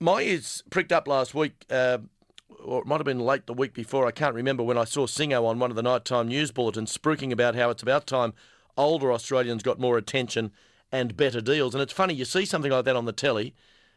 My ears pricked up last week, or it might have been late the week before. I can't remember, when I saw Singo on one of the nighttime news bulletins spruiking about how it's about time older Australians got more attention and better deals. And it's funny, you see something like that on the telly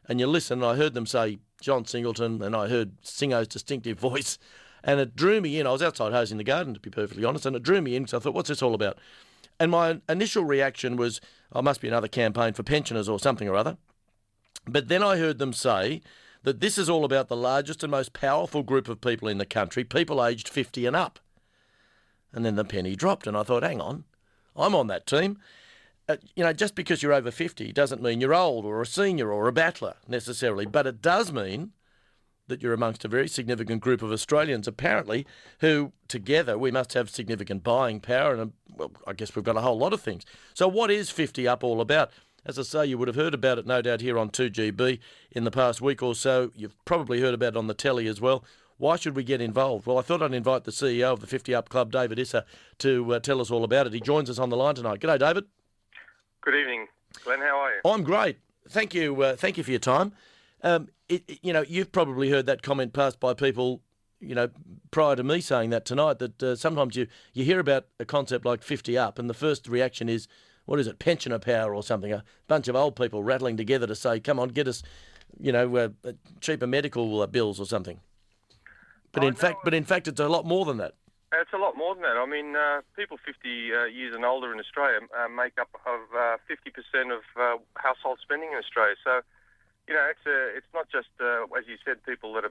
and you listen, and I heard them say John Singleton, and I heard Singo's distinctive voice, and it drew me in. I was outside hosing the garden, to be perfectly honest, and it drew me in because I thought, what's this all about? And my initial reaction was, oh, must be another campaign for pensioners or something or other. But then I heard them say that this is all about the largest and most powerful group of people in the country, people aged 50 and up. And then the penny dropped, and I thought, hang on, I'm on that team. Just because you're over 50 doesn't mean you're old or a senior or a battler necessarily, but it does mean that you're amongst a very significant group of Australians, apparently, who together we must have significant buying power, and well, I guess we've got a whole lot of things. So what is 50UP all about? As I say, you would have heard about it, no doubt, here on 2GB in the past week or so. You've probably heard about it on the telly as well. Why should we get involved? Well, I thought I'd invite the CEO of the 50UP Club, David Issa, to tell us all about it. He joins us on the line tonight. G'day, David. Good evening, Glenn. How are you? I'm great. Thank you. Thank you for your time. You've probably heard that comment passed by people, prior to me saying that tonight, that sometimes you hear about a concept like 50UP and the first reaction is, what is it, pensioner power or something, a bunch of old people rattling together to say, come on, get us, cheaper medical bills or something. But in fact, it's a lot more than that. It's a lot more than that. I mean, people 50 years and older in Australia make up of 50% of household spending in Australia. So, it's not just, as you said, people that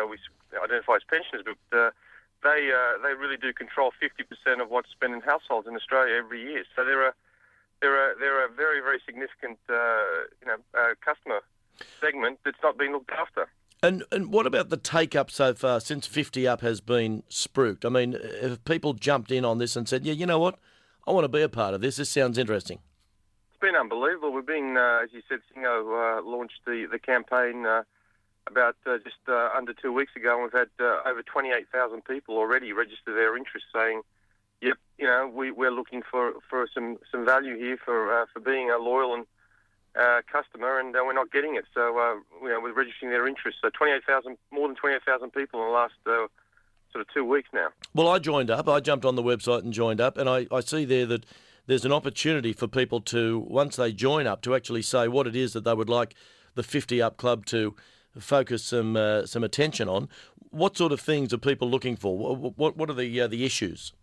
we identify as pensioners, but they really do control 50% of what's spent in households in Australia every year. So they're a very, very significant customer segment that's not being looked after. And what about the take-up so far since 50UP has been spruiked? I mean, have people jumped in on this and said, yeah, you know what, I want to be a part of this. This sounds interesting. It's been unbelievable. We've been, as you said, Singo launched the campaign about just under 2 weeks ago, and we've had over 28,000 people already register their interest, saying, yep, we're looking for some value here for being a loyal and customer, and we're not getting it. So, we're registering their interest. So more than 28,000 people in the last sort of 2 weeks now. Well, I joined up. I jumped on the website and joined up, and I see there that there's an opportunity for people to, once they join up, to actually say what it is that they would like the 50UP Club to focus some attention on. What sort of things are people looking for? What are the issues?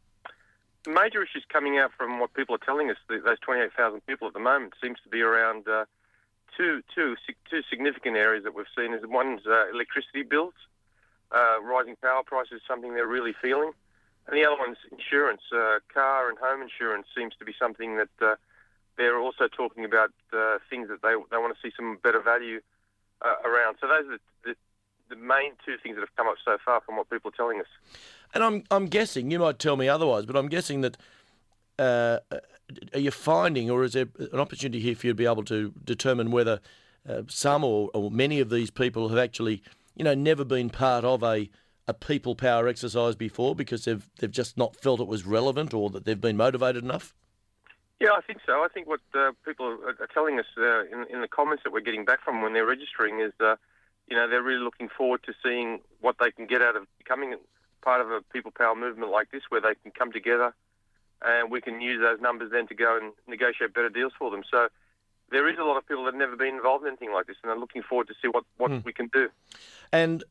The major issues coming out from what people are telling us, those 28,000 people at the moment, seems to be around two significant areas that we've seen. One's electricity bills. Rising power prices is something they're really feeling. And the other one's insurance. Car and home insurance seems to be something that they're also talking about, things that they want to see some better value around. So those are the main two things that have come up so far from what people are telling us. And I'm guessing, you might tell me otherwise, but I'm guessing that are you finding, or is there an opportunity here for you to be able to determine whether some or many of these people have actually, never been part of a people power exercise before because they've just not felt it was relevant or that they've been motivated enough? Yeah, I think so. I think what people are telling us in the comments that we're getting back from when they're registering is, they're really looking forward to seeing what they can get out of becoming part of a people power movement like this, where they can come together and we can use those numbers then to go and negotiate better deals for them. So there is a lot of people that have never been involved in anything like this, and they're looking forward to see what we can do. And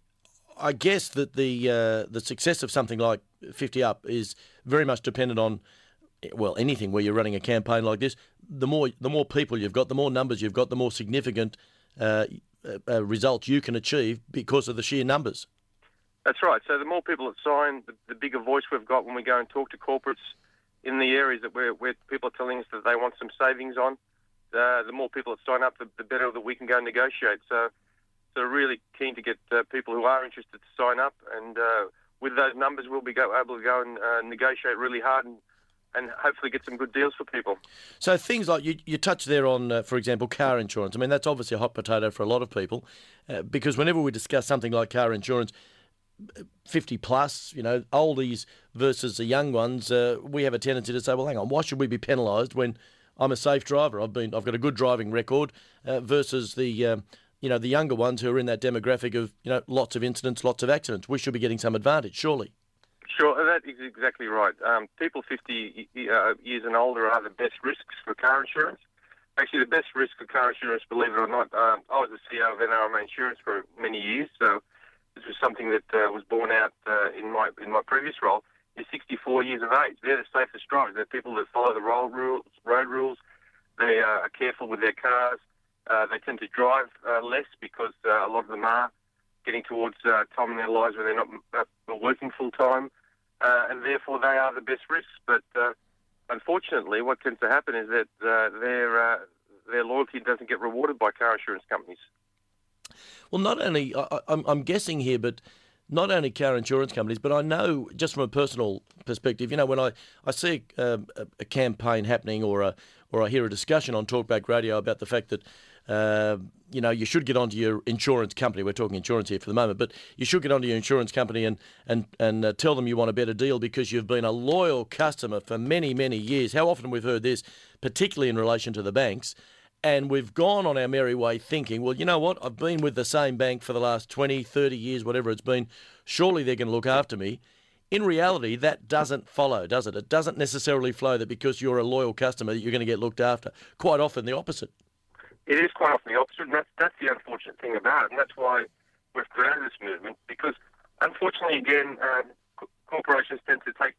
I guess that the success of something like 50UP is very much dependent on, well, anything where you're running a campaign like this. The more people you've got, the more numbers you've got, the more significant results you can achieve because of the sheer numbers. That's right. So the more people that sign, the bigger voice we've got when we go and talk to corporates in the areas that where people are telling us that they want some savings on. The more people that sign up, the better that we can go and negotiate. So really keen to get people who are interested to sign up, and with those numbers, we'll be able to go and negotiate really hard and hopefully get some good deals for people. So things like you touched there on, for example, car insurance. I mean, that's obviously a hot potato for a lot of people because whenever we discuss something like car insurance, 50 plus, oldies versus the young ones, we have a tendency to say, well, hang on, why should we be penalised when I'm a safe driver? I've got a good driving record versus the the younger ones who are in that demographic of, lots of incidents, lots of accidents. We should be getting some advantage, surely. Sure, that is exactly right. People 50 years and older are the best risks for car insurance. Actually, the best risk for car insurance, believe it or not, I was the CEO of NRMA Insurance for many years, so this was something that was borne out in my previous role, is 64 years of age. They're the safest drivers. They're people that follow the road rules. They are careful with their cars. They tend to drive less because a lot of them are getting towards time in their lives when they're not working full time, and therefore they are the best risks. But unfortunately, what tends to happen is that their loyalty doesn't get rewarded by car insurance companies. Well, not only, I'm guessing here, but not only car insurance companies, but I know just from a personal perspective, when I see a campaign happening or I hear a discussion on Talkback Radio about the fact that, you should get onto your insurance company. We're talking insurance here for the moment, but you should get onto your insurance company and tell them you want a better deal because you've been a loyal customer for many, many years. How often we've heard this, particularly in relation to the banks, and we've gone on our merry way thinking, well, you know what, I've been with the same bank for the last 20, 30 years, whatever it's been. Surely they're going to look after me. In reality, that doesn't follow, does it? It doesn't necessarily flow that because you're a loyal customer that you're going to get looked after. Quite often the opposite. It is quite often the opposite, and that's the unfortunate thing about it, and that's why we've created this movement, because unfortunately, again, corporations tend to take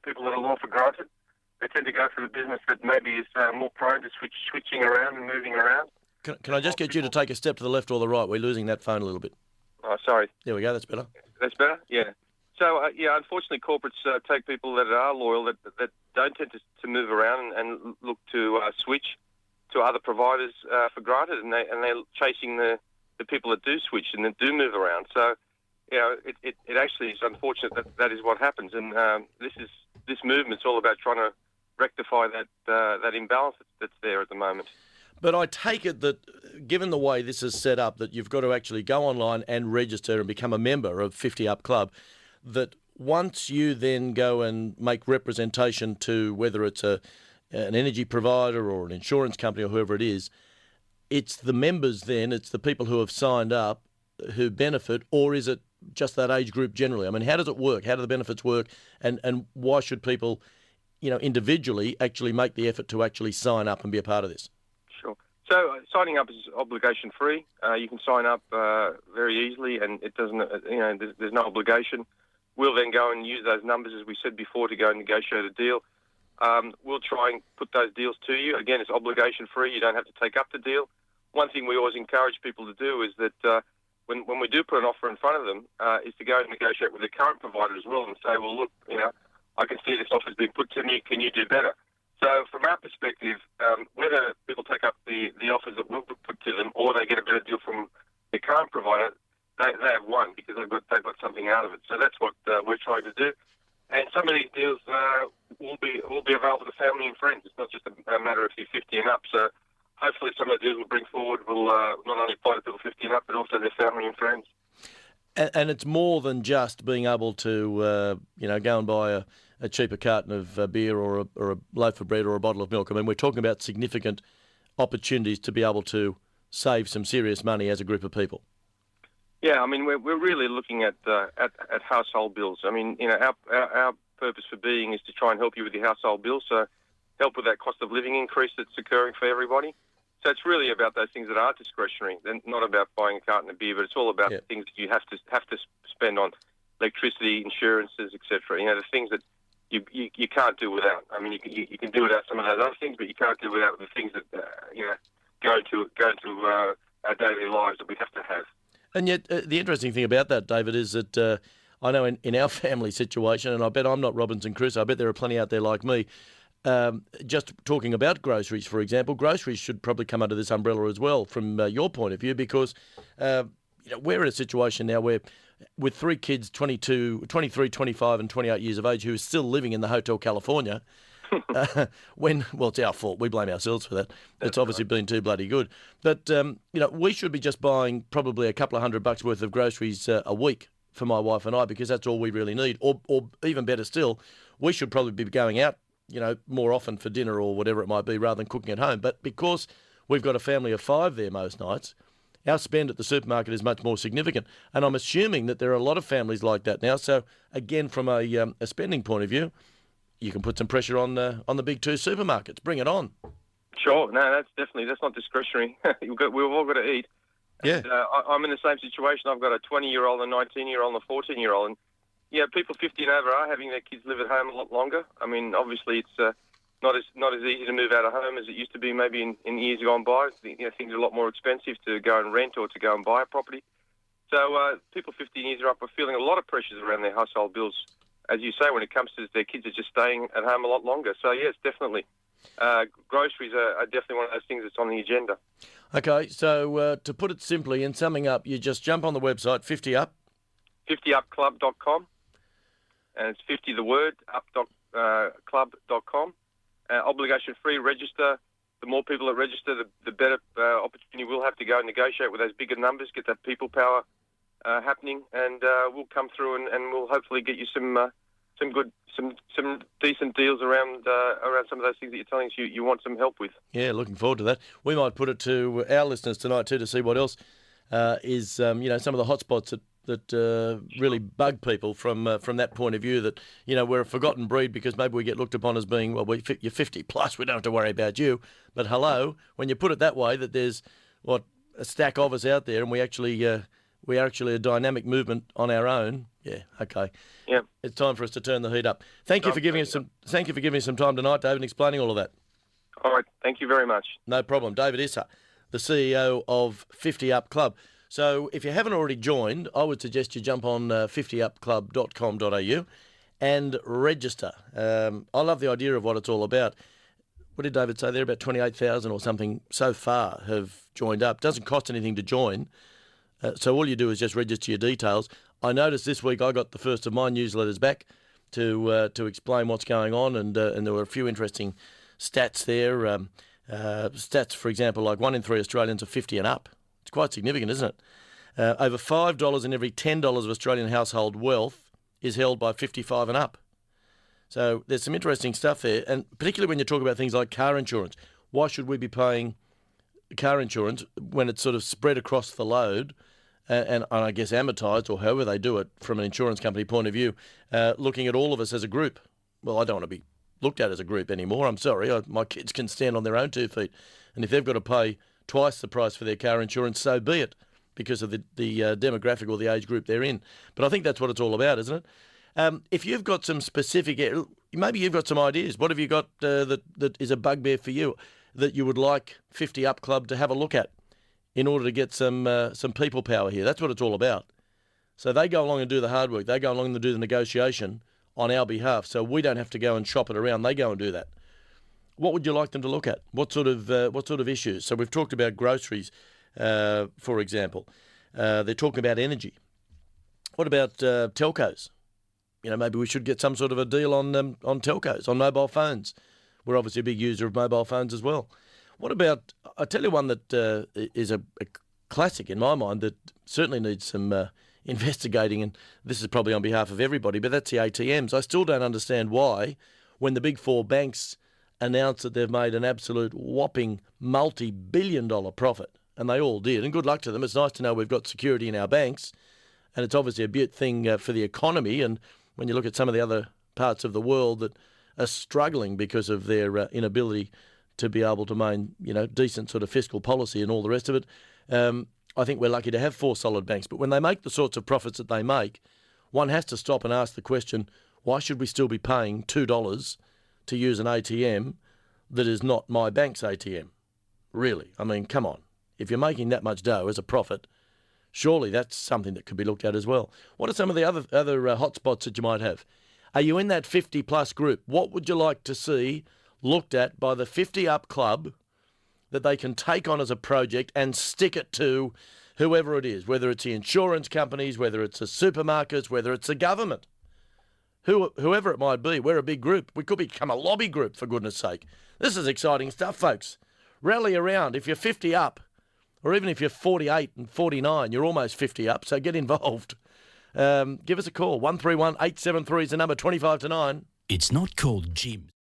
people that are law for granted. They tend to go for the business that maybe is more prone to switching around and moving around. Can I just get you to take a step to the left or the right? We're losing that phone a little bit. Oh, sorry. There we go, that's better. That's better? Yeah. So, unfortunately, corporates take people that are loyal, that don't tend to move around and look to switch to other providers for granted, and they're chasing the people that do switch and that do move around. So, it actually is unfortunate that is what happens, and this movement's all about trying to rectify that imbalance that's there at the moment. But I take it that, given the way this is set up, that you've got to actually go online and register and become a member of 50UP Club, that once you then go and make representation to whether it's an energy provider or an insurance company or whoever it is, it's the members then, it's the people who have signed up who benefit, or is it just that age group generally? I mean, how does it work? How do the benefits work? And why should people, individually actually make the effort to actually sign up and be a part of this? Sure. So signing up is obligation free. You can sign up very easily, and it doesn't. There's no obligation. We'll then go and use those numbers, as we said before, to go and negotiate a deal. We'll try and put those deals to you. Again, it's obligation free. You don't have to take up the deal. One thing we always encourage people to do is that when we do put an offer in front of them, is to go and negotiate with the current provider as well and say, well, look, I can see this offer's been put to me. Can you do better? So from our perspective, whether people take up the offers that we'll put to them or they get a better deal from the current provider, they have won because they've got something out of it. So that's what we're trying to do. And some of these deals will be available to family and friends. It's not just a matter of you 50 and up. So hopefully some of the deals we'll bring forward will not only apply to people 50 and up, but also their family and friends. And it's more than just being able to, go and buy a cheaper carton of beer or a loaf of bread or a bottle of milk. I mean, we're talking about significant opportunities to be able to save some serious money as a group of people. Yeah, I mean, we're really looking at household bills. I mean, our purpose for being is to try and help you with your household bills, so help with that cost of living increase that's occurring for everybody. So it's really about those things that are discretionary, then not about buying a carton of beer, but it's all about the things that you have to spend on electricity, insurances, etc. The things that you can't do without. I mean, you can do without some of those other things, but you can't do without the things that go into our daily lives that we have to have. And yet, the interesting thing about that, David, is that I know in our family situation, and I bet I'm not Robinson Crusoe, I bet there are plenty out there like me, just talking about groceries, for example, groceries should probably come under this umbrella as well from your point of view, because we're in a situation now where with three kids, 23, 25 and 28 years of age, who are still living in the Hotel California, it's our fault. We blame ourselves for that. It's obviously been too bloody good. But, we should be just buying probably a couple of $100 worth of groceries a week for my wife and I, because that's all we really need. Or even better still, we should probably be going out, more often for dinner or whatever it might be rather than cooking at home. But because we've got a family of 5 there most nights, our spend at the supermarket is much more significant. And I'm assuming that there are a lot of families like that now. So, again, from a spending point of view, you can put some pressure on the big two supermarkets. Bring it on. Sure. No, that's not discretionary. We've all got to eat. Yeah. And, I'm in the same situation. I've got a 20-year-old, a 19-year-old, and a 14-year-old. And, yeah, people 50 and over are having their kids live at home a lot longer. I mean, obviously it's not as easy to move out of home as it used to be maybe in years gone by. Things are a lot more expensive to go and rent or to go and buy a property. So people 15 years or up are feeling a lot of pressures around their household bills, as you say, when it comes to their kids are just staying at home a lot longer. So, yes, definitely. Groceries are definitely one of those things that's on the agenda. Okay, so to put it simply, in summing up, you just jump on the website, 50UP. 50upclub.com. And it's 50 the word, club.com. Obligation-free, register. The more people that register, the better opportunity we'll have to go and negotiate with those bigger numbers, get that people power happening, and we'll come through and we'll hopefully get you some decent deals around some of those things that you're telling us you want some help with. Yeah, looking forward to that. We might put it to our listeners tonight too to see what else is some of the hotspots that really bug people from that point of view, that we're a forgotten breed because maybe we get looked upon as being, well, you're 50 plus, we don't have to worry about you. But hello, when you put it that way, that there's a stack of us out there, and we are actually a dynamic movement on our own. Yeah, okay. Yeah, it's time for us to turn the heat up. Thank you for giving us some time tonight, David, and explaining all of that. All right, thank you very much. No problem, David Issa, the CEO of 50UP Club. So if you haven't already joined, I would suggest you jump on 50upclub.com.au and register. I love the idea of what it's all about. What did David say there? About 28,000 or something so far have joined up. Doesn't cost anything to join. So all you do is just register your details. I noticed this week I got the first of my newsletters back to explain what's going on, and there were a few interesting stats there. Stats, for example, like 1 in 3 Australians are 50 and up. It's quite significant, isn't it? Over $5 in every $10 of Australian household wealth is held by 55 and up. So there's some interesting stuff there, and particularly when you talk about things like car insurance. Why should we be paying car insurance when it's sort of spread across the load and I guess amortised, or however they do it from an insurance company point of view, looking at all of us as a group? Well, I don't want to be looked at as a group anymore. I'm sorry. My kids can stand on their own 2 feet, and if they've got to pay twice the price for their car insurance, so be it, because of the demographic or the age group they're in. But I think that's what it's all about, isn't it? If you've got some specific, maybe you've got some ideas. What have you got that is a bugbear for you that you would like 50UP Club to have a look at in order to get some people power here? That's what it's all about. So they go along and do the hard work. They go along and do the negotiation on our behalf, so we don't have to go and shop it around. They go and do that. What would you like them to look at? What sort of issues? So we've talked about groceries, for example. They're talking about energy. What about telcos? Maybe we should get some sort of a deal on telcos, on mobile phones. We're obviously a big user of mobile phones as well. What about, I tell you one that is a classic in my mind that certainly needs some investigating, and this is probably on behalf of everybody, but that's the ATMs. I still don't understand why, when the big four banks announced that they've made an absolute whopping multi-billion-dollar profit, and they all did, and good luck to them. It's nice to know we've got security in our banks, and it's obviously a beaut thing for the economy. And when you look at some of the other parts of the world that are struggling because of their inability to be able to maintain, decent sort of fiscal policy and all the rest of it, I think we're lucky to have 4 solid banks. But when they make the sorts of profits that they make, one has to stop and ask the question, why should we still be paying $2 to use an ATM that is not my bank's ATM? Really? I mean, come on. If you're making that much dough as a profit, surely that's something that could be looked at as well. What are some of the other hotspots that you might have? Are you in that 50-plus group? What would you like to see looked at by the 50UP Club that they can take on as a project and stick it to whoever it is, whether it's the insurance companies, whether it's the supermarkets, whether it's the government? Whoever it might be, we're a big group. We could become a lobby group, for goodness sake. This is exciting stuff, folks. Rally around. If you're 50 up, or even if you're 48 and 49, you're almost 50 up, so get involved. Give us a call. 131 873 is the number, 25 to 9. It's not called gym.